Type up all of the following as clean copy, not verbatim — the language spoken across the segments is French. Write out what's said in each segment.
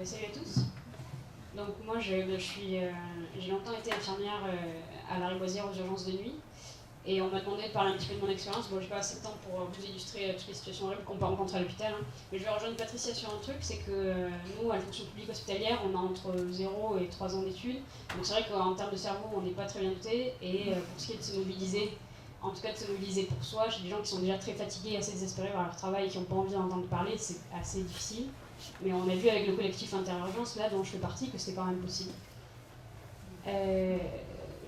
Salut à tous. Donc moi j'ai longtemps été infirmière à la Riboisière aux urgences de nuit. Et on m'a demandé de parler un petit peu de mon expérience. Bon, j'ai pas assez de temps pour vous illustrer toutes les situations horribles qu'on peut rencontrer à l'hôpital. Mais je vais rejoindre Patricia sur un truc, c'est que nous, à la fonction publique hospitalière, on a entre 0 et 3 ans d'études. Donc c'est vrai qu'en termes de cerveau, on n'est pas très bien doté. Et pour ce qui est de se mobiliser, en tout cas de se mobiliser pour soi, chez des gens qui sont déjà très fatigués, assez désespérés par leur travail et qui n'ont pas envie d'entendre parler, c'est assez difficile. Mais on a vu avec le collectif Interurgence, là dont je fais partie, que c'était quand même possible.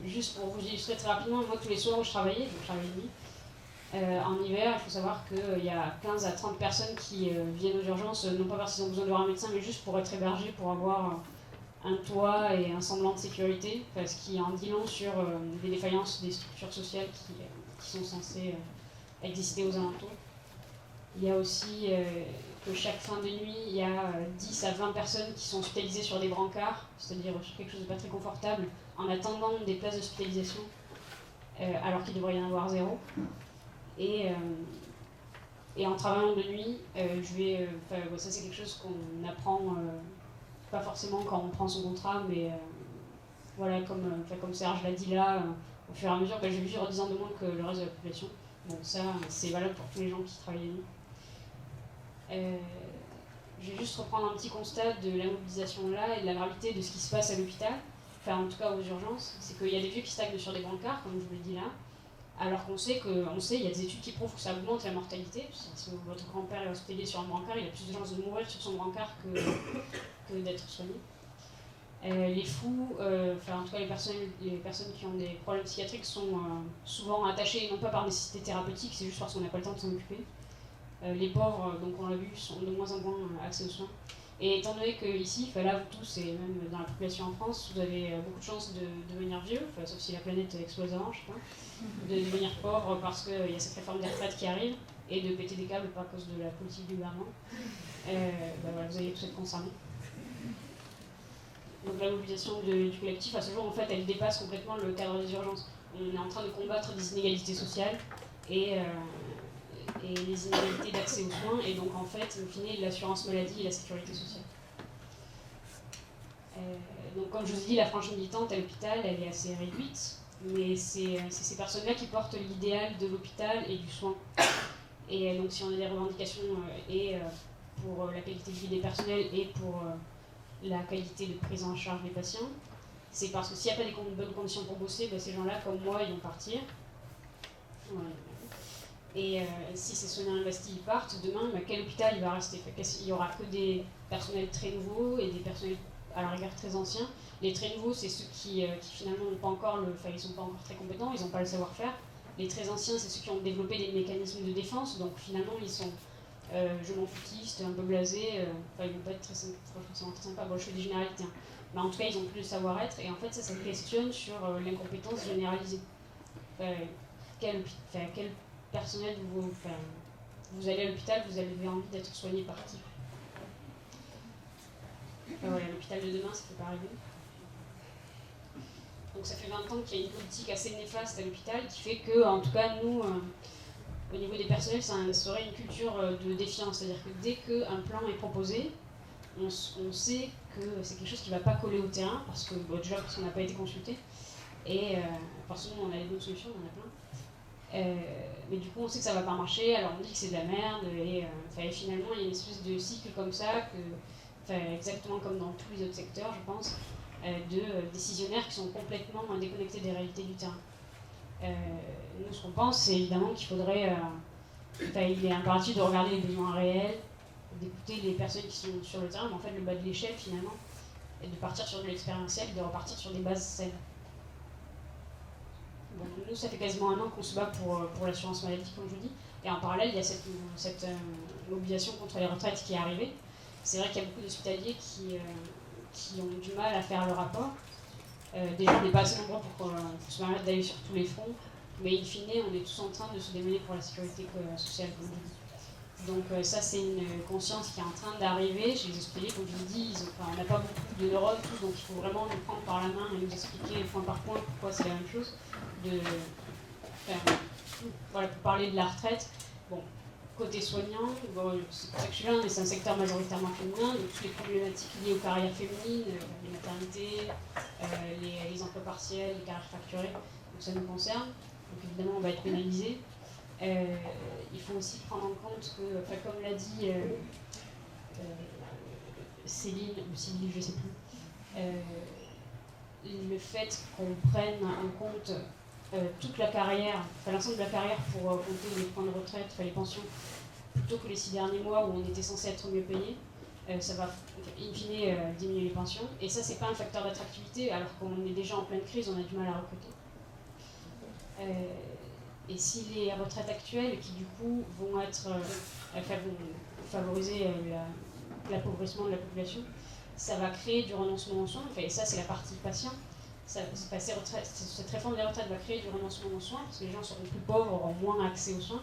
Juste pour vous illustrer très rapidement, moi tous les soirs où je travaillais, donc je travaillais de nuit, en hiver, il faut savoir qu'il y a 15 à 30 personnes qui viennent aux urgences, non pas parce qu'ils ont besoin de voir un médecin, mais juste pour être hébergés, pour avoir un toit et un semblant de sécurité, parce qu'il y a un dit long sur des défaillances des structures sociales qui sont censées être décidées aux alentours. Il y a aussi que chaque fin de nuit, il y a 10 à 20 personnes qui sont hospitalisées sur des brancards, c'est-à-dire sur quelque chose de pas très confortable, en attendant des places d'hospitalisation, alors qu'il devrait y en avoir 0. Et en travaillant de nuit, ça c'est quelque chose qu'on apprend, pas forcément quand on prend son contrat, mais voilà, comme Serge l'a dit là, au fur et à mesure, j'ai vu 10 ans de moins que le reste de la population. Donc ça, c'est valable pour tous les gens qui travaillent de nuit. Je vais juste reprendre un petit constat de la mobilisation là et de la gravité de ce qui se passe à l'hôpital, enfin en tout cas aux urgences, c'est qu'il y a des vieux qui stagnent sur des brancards, comme je vous l'ai dit là, alors qu'on sait, il y a des études qui prouvent que ça augmente la mortalité. Si votre grand-père est hospitalisé sur un brancard, il a plus de chances de mourir sur son brancard que d'être soigné. Les fous, en tout cas les personnes qui ont des problèmes psychiatriques sont souvent attachées, non pas par nécessité thérapeutique, c'est juste parce qu'on n'a pas le temps de s'en occuper. Les pauvres, donc on l'a vu, sont de moins en moins accès aux soins. Et étant donné qu'ici, là vous tous, et même dans la population en France, vous avez beaucoup de chances de devenir vieux, sauf si la planète explose avant, je sais pas, de devenir pauvre parce qu'il y a cette réforme des retraites qui arrive, et de péter des câbles pas à cause de la politique du gouvernement. Voilà, vous allez tous être concernés. Donc la mobilisation du collectif, à ce jour, en fait, elle dépasse complètement le cadre des urgences. On est en train de combattre des inégalités sociales et les inégalités d'accès aux soins, et donc en fait, au final, l'assurance maladie et la sécurité sociale. Donc comme je vous ai dit, la frange militante à l'hôpital, elle est assez réduite, mais c'est ces personnes-là qui portent l'idéal de l'hôpital et du soin. Et donc si on a des revendications pour la qualité de vie des personnels et pour la qualité de prise en charge des patients, c'est parce que s'il n'y a pas des bonnes conditions pour bosser, ces gens-là, comme moi, ils vont partir. Voilà. Et si ces soignants investis partent, demain, quel hôpital il va rester? Il n'y aura que des personnels très nouveaux et des personnels à la rigueur très anciens. Les très nouveaux, c'est ceux qui finalement n'ont pas encore ils sont pas encore très compétents, ils n'ont pas le savoir-faire. Les très anciens, c'est ceux qui ont développé des mécanismes de défense, donc finalement ils sont je m'en foutistes, un peu blasés, ils vont pas être très sympas, bon je fais des généralités, hein. Mais en tout cas ils ont plus de savoir-être, et en fait ça questionne sur l'incompétence généralisée. Quel personnel vous allez à l'hôpital, vous avez envie d'être soigné par qui? Voilà, l'hôpital de demain, ça ne peut pas arriver. Donc ça fait 20 ans qu'il y a une politique assez néfaste à l'hôpital qui fait que, en tout cas, nous, au niveau des personnels, ça instaurait une culture de défiance. C'est-à-dire que dès qu'un plan est proposé, on sait que c'est quelque chose qui ne va pas coller au terrain, déjà parce qu'on n'a pas été consulté, et parce que nous, on a les bonnes solutions, on en a plein. Mais du coup, on sait que ça ne va pas marcher, alors on dit que c'est de la merde, et finalement, il y a une espèce de cycle comme ça, exactement comme dans tous les autres secteurs, je pense, de décisionnaires qui sont complètement déconnectés des réalités du terrain. Nous, ce qu'on pense, c'est évidemment qu'il faudrait... il est impératif de regarder les besoins réels, d'écouter les personnes qui sont sur le terrain, mais en fait, le bas de l'échelle, finalement, et de partir sur de l'expérientiel, de repartir sur des bases saines. Bon, nous, ça fait quasiment 1 an qu'on se bat pour l'assurance maladie, comme je vous dis, et en parallèle, il y a cette mobilisation contre les retraites qui est arrivée. C'est vrai qu'il y a beaucoup d'hospitaliers qui ont du mal à faire le rapport. Déjà, on n'est pas assez nombreux pour se permettre d'aller sur tous les fronts, mais in fine, on est tous en train de se démêler pour la sécurité sociale, comme je vous dis. Donc ça, c'est une conscience qui est en train d'arriver chez les hospitaliers. Comme je vous dis, on n'a pas beaucoup de neurones tous, donc il faut vraiment nous prendre par la main et nous expliquer point par point pourquoi c'est la même chose. Pour parler de la retraite, bon, côté soignant, bon, c'est pour ça que je suis là, mais c'est un secteur majoritairement féminin, donc toutes les problématiques liées aux carrières féminines, les maternités, les emplois partiels, les carrières facturées, donc ça nous concerne. Donc évidemment, on va être pénalisé. Il faut aussi prendre en compte que, comme l'a dit Céline, ou Sylvie, je ne sais plus, le fait qu'on prenne en compte toute la carrière, l'ensemble de la carrière pour compter les points de retraite, les pensions, plutôt que les 6 derniers mois où on était censé être mieux payé, ça va in fine diminuer les pensions. Et ça, c'est pas un facteur d'attractivité, alors qu'on est déjà en pleine crise, on a du mal à recruter. Et si les retraites actuelles, qui du coup vont favoriser l'appauvrissement de la population, ça va créer du renoncement aux soins, et ça c'est la partie patient. Cette réforme des retraites va créer du renoncement aux soins, parce que les gens seront plus pauvres, auront moins accès aux soins.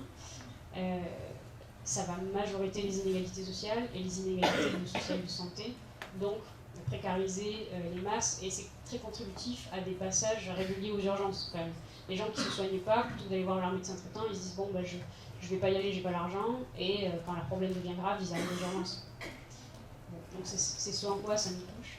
Ça va majoriter les inégalités sociales et les inégalités sociales de santé, donc précariser les masses, et c'est très contributif à des passages réguliers aux urgences. Enfin, les gens qui ne se soignent pas, plutôt que d'aller voir leur médecin traitant, ils se disent bon, je ne vais pas y aller, j'ai pas l'argent, et quand leur problème devient grave, ils arrivent aux urgences. Bon, donc c'est ce en quoi ça nous touche.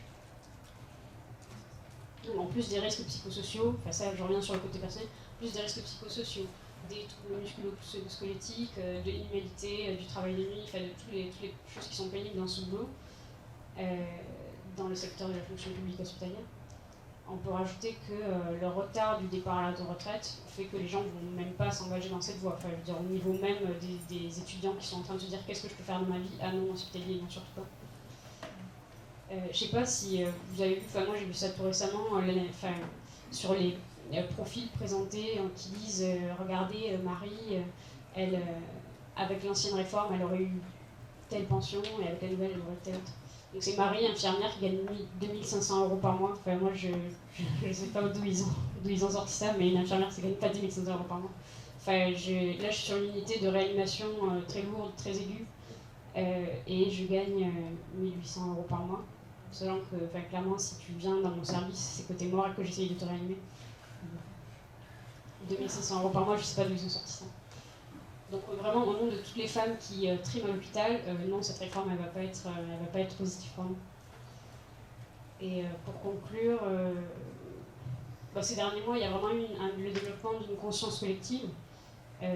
Donc, en plus des risques psychosociaux, ça je reviens sur le côté personnel, plus des risques psychosociaux, des troubles musculo-squelettiques, de l'inhumanité, du travail de nuit, de toutes les choses qui sont pénibles dans ce boulot, dans le secteur de la fonction publique hospitalière. On peut rajouter que le retard du départ à la retraite fait que les gens ne vont même pas s'engager dans cette voie. Au niveau même des étudiants qui sont en train de se dire qu'est-ce que je peux faire de ma vie? Ah non, hospitalier, non, surtout pas. Je ne sais pas si vous avez vu, moi j'ai vu ça tout récemment, sur les profils présentés qui disent regardez, Marie, elle, avec l'ancienne réforme, elle aurait eu telle pension, et avec la nouvelle, elle aurait telle autre. Donc c'est Marie, infirmière, qui gagne 2500 € par mois. Moi, je ne sais pas d'où ils ont sorti ça, mais une infirmière, ça ne gagne pas 2500 € par mois. Là, je suis sur une unité de réanimation très lourde, très aiguë, et je gagne 1800 € par mois. Sachant que, clairement, si tu viens dans mon service, c'est côté mort et que j'essaye de te réanimer. 2500 € par mois, je ne sais pas d'où ils ont sorti ça. Donc vraiment, au nom de toutes les femmes qui triment à l'hôpital, non, cette réforme, elle va pas être positive pour nous. Et pour conclure, ces derniers mois, il y a vraiment eu le développement d'une conscience collective,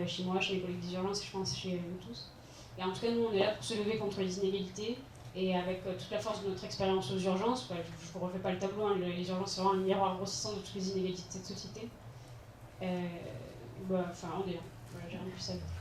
chez moi, chez mes collègues des urgences, je pense chez nous tous. Et en tout cas, nous, on est là pour se lever contre les inégalités, et avec toute la force de notre expérience aux urgences, je ne vous refais pas le tableau, hein, les urgences, c'est vraiment un miroir grossissant de toutes les inégalités de cette société. On est là. Voilà, j'ai rien de plus à dire.